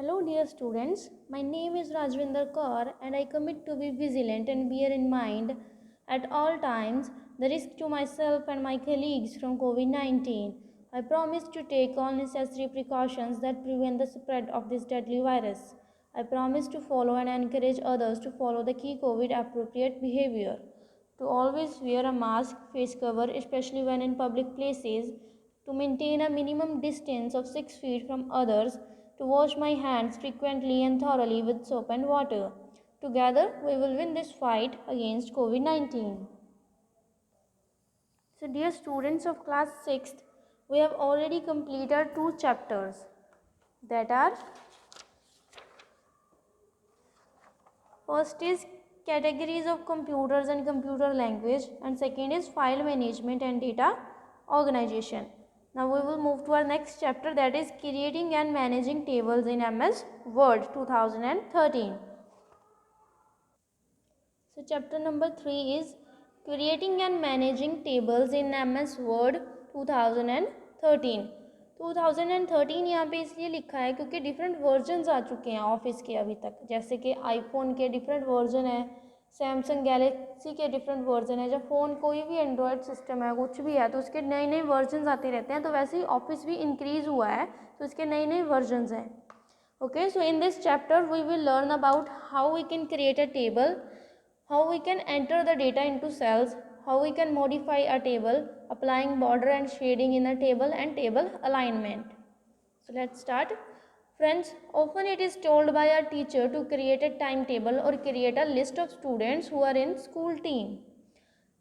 Hello dear students, my name is Rajvinder Kaur and I commit to be vigilant and bear in mind at all times the risk to myself and my colleagues from COVID-19. I promise to take all necessary precautions that prevent the spread of this deadly virus. I promise to follow and encourage others to follow the key COVID appropriate behavior, to always wear a mask, face cover, especially when in public places, to maintain a minimum distance of 6 feet from others, to wash my hands frequently and thoroughly with soap and water. Together, we will win this fight against COVID 19. So, dear students of class 6th, we have already completed 2 chapters that are first is categories of computers and computer language, and second is file management and data organization. Now we will move to our next chapter, that is creating and managing tables in MS Word 2013. So chapter number 3 is creating and managing tables in MS Word 2013. 2013 यहाँ पे इसलिए लिखा है क्योंकि different versions आ चुके हैं office के अभी तक, जैसे कि आईफोन के डिफरेंट वर्जन है, सैमसंग गैलेक्सी के डिफरेंट वर्जन है, जब फ़ोन कोई भी एंड्रॉयड सिस्टम है कुछ भी है तो उसके नए नए वर्जन्स आते रहते हैं, तो वैसे ही ऑफिस भी इंक्रीज़ हुआ है तो इसके नए नए वर्जन्स हैं. Okay, so in this chapter we will learn about how we can create a table, how we can enter the data into cells, how we can modify a table, applying border and shading in a table, and table alignment. So let's start. Friends, often it is told by a teacher to create a timetable or create a list of students who are in school team.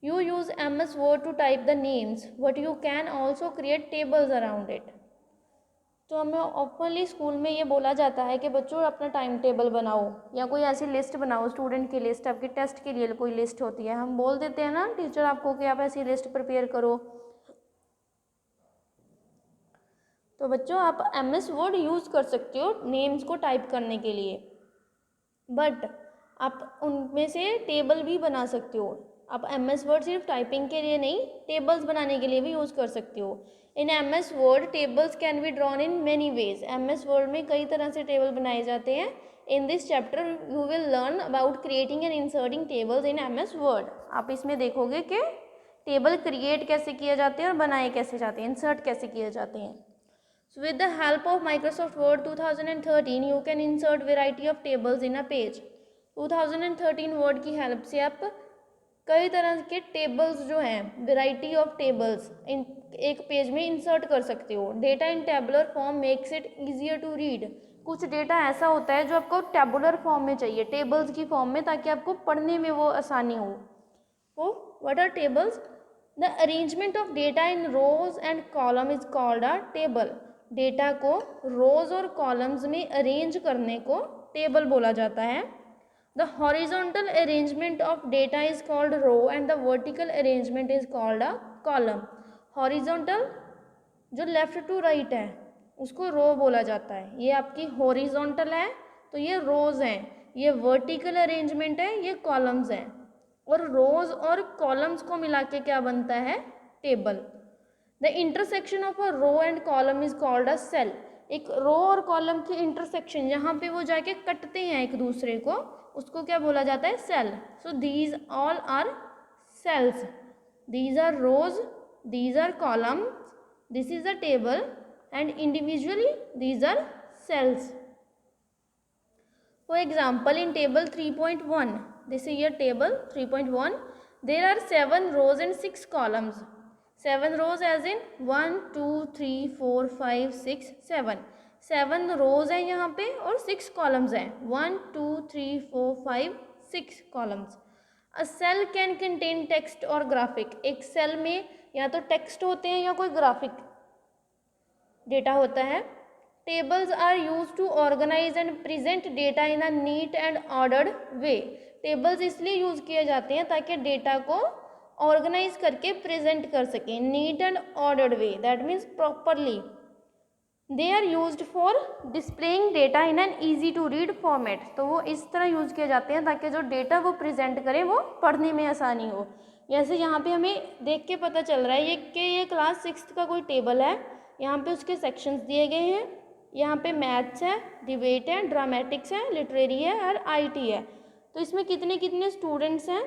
You use MS Word to type the names, but you can also create tables around it. तो हमें openly school में ये बोला जाता है कि बच्चों अपना टाइम टेबल बनाओ या कोई ऐसी लिस्ट बनाओ, स्टूडेंट की लिस्ट, आपके टेस्ट के लिए कोई लिस्ट होती है, हम बोल देते हैं ना टीचर आपको कि आप ऐसी लिस्ट प्रिपेयर करो. तो बच्चों आप MS वर्ड यूज़ कर सकते हो नेम्स को टाइप करने के लिए, बट आप उनमें से टेबल भी बना सकते हो. आप MS वर्ड सिर्फ टाइपिंग के लिए नहीं, टेबल्स बनाने के लिए भी यूज़ कर सकते हो. इन MS word tables can be drawn in many ways. MS word में कई तरह से टेबल बनाए जाते हैं. इन this chapter you will learn about creating and inserting tables in MS word. आप इसमें देखोगे कि टेबल क्रिएट कैसे किए जाते हैं और बनाए कैसे जाते हैं, इंसर्ट कैसे किए जाते हैं. So with the help of Microsoft Word 2013, you can insert variety of tables in a page. 2013 word की हेल्प से आप कई तरह के टेबल्स जो हैं, वेराइटी ऑफ टेबल्स इन एक पेज में इंसर्ट कर सकते हो. Data in tabular form makes it easier to read. कुछ डेटा ऐसा होता है जो आपको टेबुलर फॉर्म में चाहिए, टेबल्स की फॉर्म में, ताकि आपको पढ़ने में वो आसानी हो. तो what are tables? The arrangement of data in rows and column is called a table. Data को रोज और कॉलम्स में अरेंज करने को टेबल बोला जाता है. The horizontal arrangement of data is called row and the vertical arrangement is called a column. Horizontal जो left to right है उसको row बोला जाता है. ये आपकी horizontal है तो ये rows हैं, ये vertical arrangement है, ये columns हैं, और rows और columns को मिला के क्या बनता है? table. The intersection of a row and column is called a cell. एक रो और कॉलम की इंटरसेक्शन जहाँ पे वो जाके कटते हैं एक दूसरे को, उसको क्या बोला जाता है? Cell. So these all are cells. These are rows, these are columns, this is a table, and individually these are cells. For example in table 3.1, this is your table 3.1, there are 7 rows and 6 columns. 7 rows as in 1 2 3 4 5 6 7. 7 rows हैं यहाँ पे और 6 columns हैं. 1 2 3 4 5 6 columns. A cell can contain text और graphic. एक cell में या तो टेक्स्ट होते हैं या कोई ग्राफिक डेटा होता है. Tables are use to organise and present data in a neat and ordered way. Tables इसलिए यूज किए जाते हैं ताकि डेटा को ऑर्गेनाइज करके प्रेजेंट कर सकें neat and ordered way, that means properly. They are used for displaying data in an easy to read format. तो वो इस तरह यूज किए जाते हैं ताकि जो डेटा वो प्रेजेंट करें वो पढ़ने में आसानी हो. जैसे यहाँ पे हमें देख के पता चल रहा है ये कि ये क्लास 6th का कोई टेबल है. यहाँ पे उसके सेक्शंस दिए गए हैं. यहाँ पे मैथ्स है, डिबेट है, ड्रामेटिक्स है, लिटरेरी है और आईटी है। तो इसमें कितने कितने स्टूडेंट्स हैं?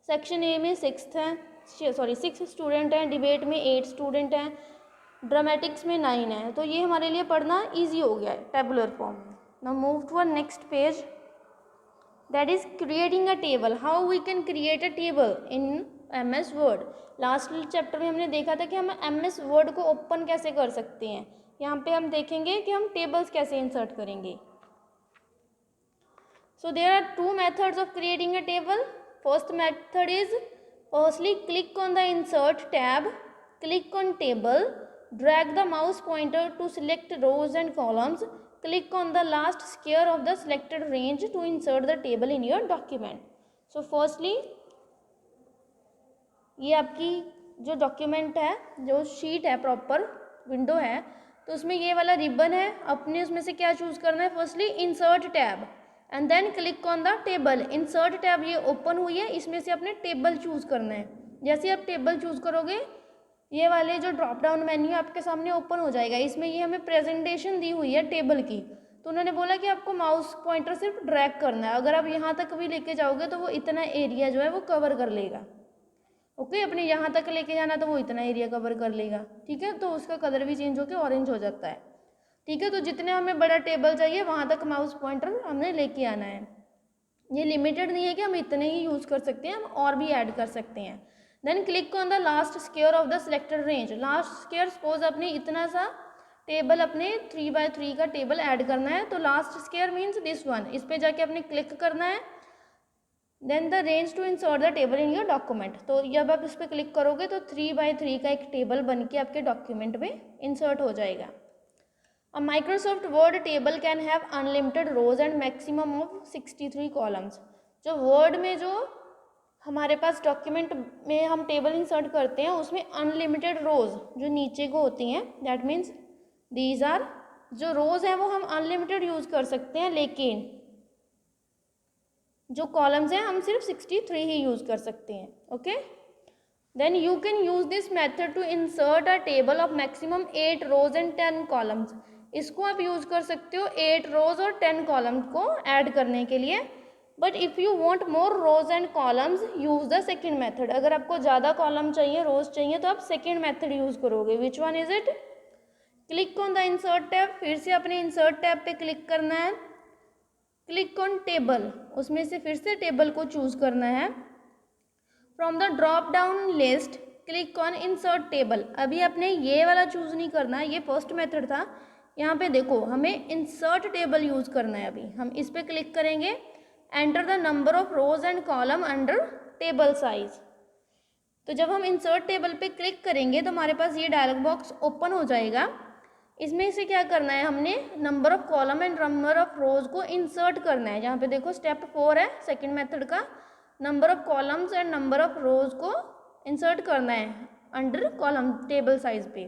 सेक्शन ए में 6 स्टूडेंट हैं, डिबेट में 8 स्टूडेंट हैं, ड्रामेटिक्स में 9 है। तो ये हमारे लिए पढ़ना ईजी हो गया है टेबुलर फॉर्म में। Now move to a next page, that is creating a table. How we can create a table in MS Word. Last chapter में हमने देखा था कि हम MS वर्ड को ओपन कैसे कर सकते हैं। यहाँ पे हम देखेंगे कि हम टेबल्स कैसे इंसर्ट करेंगे। So there are two methods of creating a table. First method is, firstly click on the insert tab, click on table, drag the mouse pointer to select rows and columns, click on the last square of the selected range to insert the table in your document. So firstly ये आपकी जो document है, जो sheet है, proper window है, तो उसमें ये वाला रिबन है। अपने उसमें से क्या चूज़ करना है? Firstly insert tab and then click on the table. Insert tab ये ओपन हुई है, इसमें से अपने टेबल चूज़ करना है। जैसे आप टेबल चूज़ करोगे, ये वाले जो ड्रॉप डाउन मेन्यू आपके सामने ओपन हो जाएगा। इसमें ये हमें प्रेजेंटेशन दी हुई है टेबल की, तो उन्होंने बोला कि आपको माउस पॉइंटर सिर्फ ड्रैग करना है। अगर आप यहाँ तक भी लेके जाओगे तो वो इतना एरिया जो है वो कवर कर लेगा। ओके, अपने यहाँ तक लेके जाना तो वो इतना एरिया कवर कर लेगा। ठीक है, तो उसका कलर भी चेंज होकर ऑरेंज हो जाता है। ठीक है, तो जितने हमें बड़ा टेबल चाहिए वहाँ तक माउस पॉइंटर हमने लेके आना है। ये लिमिटेड नहीं है कि हम इतने ही यूज़ कर सकते हैं, हम और भी ऐड कर सकते हैं। Then click on the last square of the selected range. Last square, suppose आपने इतना सा टेबल, अपने 3x3 का टेबल ऐड करना है, तो last square means this one, इस पर जाके आपने क्लिक करना है। Then the range to insert the table in your document. तो जब आप इस पर क्लिक करोगे तो 3x3 का एक टेबल बन के आपके डॉक्यूमेंट में इंसर्ट हो जाएगा। A Microsoft Word table can have unlimited rows and maximum of 63 columns. जो वर्ड में जो हमारे पास डॉक्यूमेंट में हम टेबल इंसर्ट करते हैं, उसमें अनलिमिटेड रोज जो नीचे को होती हैं, दैट मीन्स दीज आर, जो रोज हैं वो हम अनलिमिटेड यूज़ कर सकते हैं, लेकिन जो कॉलम्स हैं हम सिर्फ 63 ही यूज़ कर सकते हैं। Okay, then you can use this method to insert a table of maximum 8 rows and 10 columns. इसको आप यूज़ कर सकते हो 8 रोज और 10 कॉलम को ऐड करने के लिए। But if you want more rows and columns, use the second method. अगर आपको ज़्यादा कॉलम चाहिए, रोज चाहिए, तो आप सेकेंड मेथड यूज़ करोगे। Which one is it? Click on the insert tab, फिर से अपने इंसर्ट टैब पे क्लिक करना है। क्लिक ऑन टेबल, उसमें से फिर से टेबल को चूज़ करना है। From the drop down list click on insert table. अभी आपने ये वाला चूज़ नहीं करना है, ये फर्स्ट मेथड था। यहाँ पे देखो, हमें इंसर्ट टेबल यूज़ करना है। अभी हम इस पर क्लिक करेंगे। Enter the number of rose and column under table size. तो जब हम इंसर्ट टेबल पे क्लिक करेंगे तो हमारे पास ये डायलॉग बॉक्स ओपन हो जाएगा। इसमें से क्या करना है, हमने number of column and number of rows को इंसर्ट करना है। जहाँ पे देखो स्टेप 4 है सेकंड मेथड का, number of columns and number of rows को इंसर्ट करना है अंडर कॉलम टेबल साइज पे।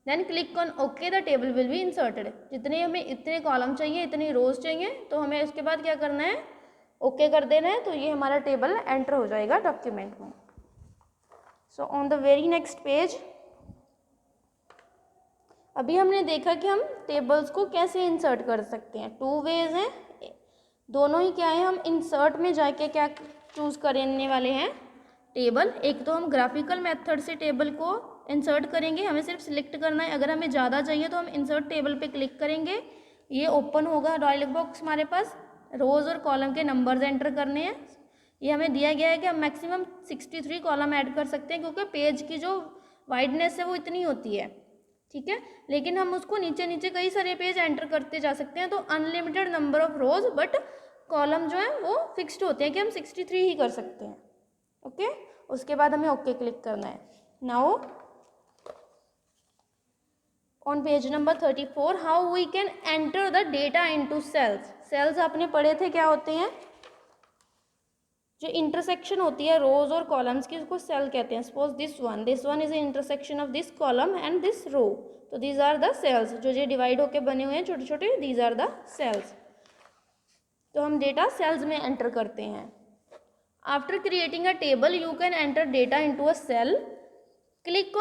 Then click on okay, the table will be inserted. जितने हमें इतने कॉलम चाहिए, इतनी रोज चाहिए, तो हमें उसके बाद क्या करना है, ओके कर देना है। तो ये हमारा टेबल एंटर हो जाएगा डॉक्यूमेंट में। So on the very next page, अभी हमने देखा कि हम टेबल्स को कैसे इंसर्ट कर सकते हैं। 2 वेज हैं, दोनों ही क्या है, हम इंसर्ट में जाके क्या चूज़ करने वाले हैं, टेबल। एक तो हम ग्राफिकल मेथड से टेबल को इंसर्ट करेंगे, हमें सिर्फ सिलेक्ट करना है। अगर हमें ज़्यादा चाहिए तो हम इंसर्ट टेबल पे क्लिक करेंगे, ये ओपन होगा डायलॉग बॉक्स। हमारे पास रोज़ और कॉलम के नंबर्स एंटर करने हैं। ये हमें दिया गया है कि हम मैक्सिमम 63 कॉलम ऐड कर सकते हैं, क्योंकि पेज की जो वाइडनेस है वो इतनी होती है। ठीक है, लेकिन हम उसको नीचे नीचे कई सारे पेज एंटर करते जा सकते हैं। तो unlimited number of rose, but column जो है वो फिक्स्ड होते हैं कि हम 63 ही कर सकते हैं। ओके, उसके बाद हमें ओके क्लिक करना है। Now on page number 34, how we can enter the data into cells. Cells आपने पढ़े थे क्या होते हैं, जो इंटरसेक्शन होती है रोज और कॉलम्स की, उसको सेल कहते हैं। Suppose this one is the intersection of this column and this row, तो दीज आर द सेल्स। जो ये डिवाइड होके बने हुए हैं छोटे छोटे, दीज आर द सेल्स। तो हम डेटा सेल्स में एंटर करते हैं। After creating a table, you can enter data into a cell. Click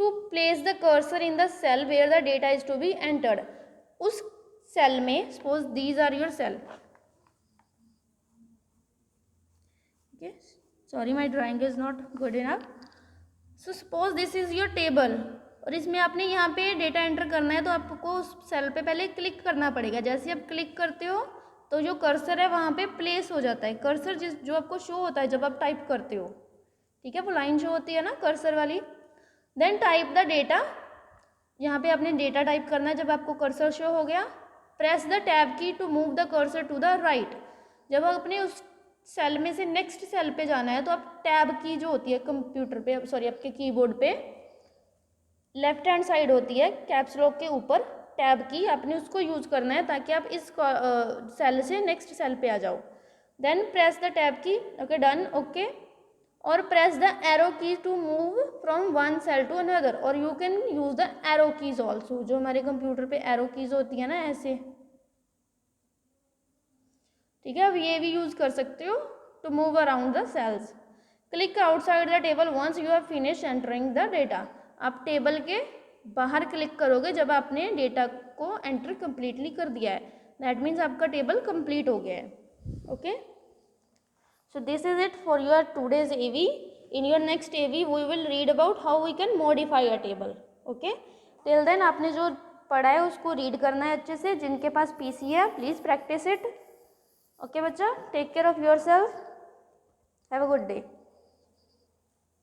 to place the cursor in the cell where the data is to be entered. उस cell में, suppose these are your cell, okay, sorry my drawing is not good enough. So suppose this is your table, और इसमें आपने यहाँ पे data enter करना है, तो आपको उस सेल पे पहले क्लिक करना पड़ेगा। जैसे आप क्लिक करते हो तो जो कर्सर है वहाँ पे प्लेस हो जाता है। कर्सर जो आपको शो होता है जब आप टाइप करते हो, ठीक है, वो लाइन शो होती है ना कर्सर वाली। देन टाइप द डेटा, यहाँ पे आपने डेटा टाइप करना है जब आपको कर्सर शो हो गया। Press the tab key to move the cursor to the right. जब आपने उस सेल में से नेक्स्ट सेल पे जाना है तो आप टैब की जो होती है कंप्यूटर पे, सॉरी आपके कीबोर्ड पे लेफ्ट हैंड साइड होती है कैप्स लॉक के ऊपर, टैब की आपने उसको यूज़ करना है ताकि आप इस सेल से नेक्स्ट सेल पे आ जाओ। Then press the tab key, okay done, okay, और press the arrow key to move from one cell to another, और you can use the arrow keys also. जो हमारे कंप्यूटर पे एरो कीज होती है ना ऐसे, ठीक है, अब ये भी यूज कर सकते हो to move around the cells. Click outside the table once you have finish entering the data. आप टेबल के बाहर क्लिक करोगे जब आपने डेटा को एंटर कंप्लीटली कर दिया है, दैट मीन्स आपका टेबल कंप्लीट हो गया है। Okay, so this is it for your today's AV. In your next AV we will read about how we can modify a table. Okay, till then आपने जो पढ़ा है उसको रीड करना है अच्छे से। जिनके पास PC है प्लीज़ प्रैक्टिस इट। ओके बच्चा, take care of your self, have a good day.